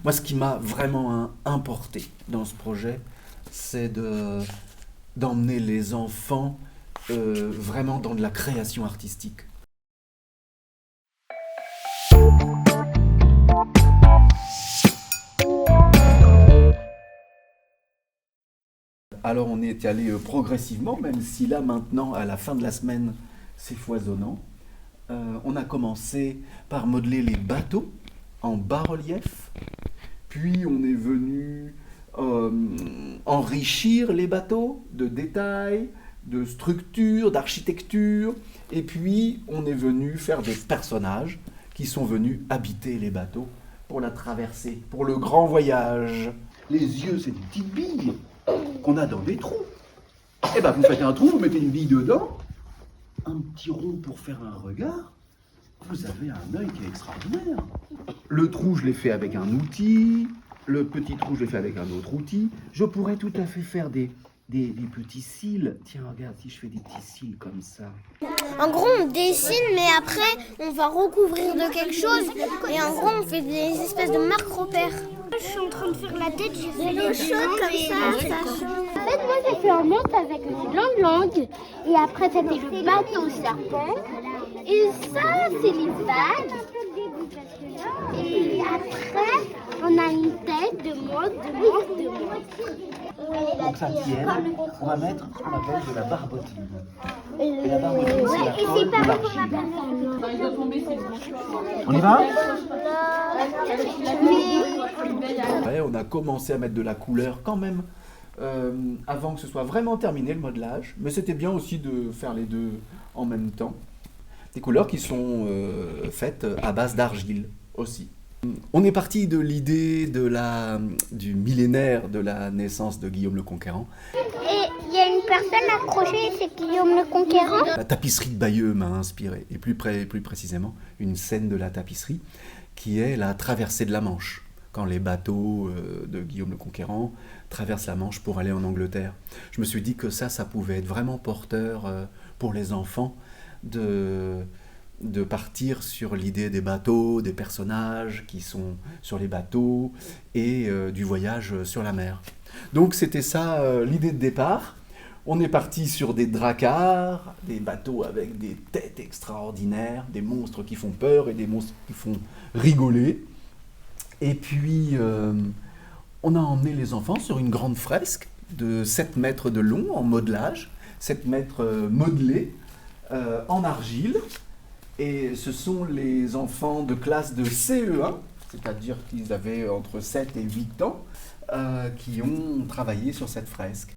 Moi, ce qui m'a vraiment importé dans ce projet, c'est d'emmener les enfants vraiment dans de la création artistique. Alors on est allé progressivement, même si là maintenant, à la fin de la semaine, c'est foisonnant. On a commencé par modeler les bateaux en bas-relief, puis on est venu enrichir les bateaux de détails, de structures, d'architecture, et puis on est venu faire des personnages qui sont venus habiter les bateaux pour la traversée, pour le grand voyage. Les yeux, c'est des petites billes qu'on a dans des trous. Eh bien, vous faites un trou, vous mettez une bille dedans, un petit rond pour faire un regard, vous avez un œil qui est extraordinaire. Le trou, je l'ai fait avec un outil, le petit trou, je l'ai fait avec un autre outil. Je pourrais tout à fait faire des petits cils. Tiens, regarde, si je fais des petits cils comme ça. En gros, on dessine, mais après, on va recouvrir de quelque chose. Et en gros, on fait des espèces de marques repères. Je suis en train de faire la tête, j'ai fait l'eau chaude comme ça. En fait, moi, j'ai fait un monte avec une grande langue. Et après, c'était le bateau serpent. Et ça, c'est les vagues. Et après, on a une tête de mode. Donc ça tienne, on va mettre ce qu'on appelle de la barbotine. Et la barbotine, c'est la colle de l'argile. On y va? Ouais, on a commencé à mettre de la couleur quand même avant que ce soit vraiment terminé le modelage, mais c'était bien aussi de faire les deux en même temps. Des couleurs qui sont faites à base d'argile aussi. On est parti de l'idée du millénaire de la naissance de Guillaume le Conquérant. Et il y a une personne accrochée, c'est Guillaume le Conquérant. La tapisserie de Bayeux m'a inspiré, et plus précisément une scène de la tapisserie qui est la traversée de la Manche, quand les bateaux de Guillaume le Conquérant traversent la Manche pour aller en Angleterre. Je me suis dit que ça pouvait être vraiment porteur pour les enfants de partir sur l'idée des bateaux, des personnages qui sont sur les bateaux et du voyage sur la mer. Donc c'était ça l'idée de départ. On est parti sur des dracars, des bateaux avec des têtes extraordinaires, des monstres qui font peur et des monstres qui font rigoler. Et puis on a emmené les enfants sur une grande fresque de 7 mètres de long en modelage, 7 mètres modelés en argile. Et ce sont les enfants de classe de CE1, c'est-à-dire qu'ils avaient entre 7 et 8 ans, qui ont travaillé sur cette fresque.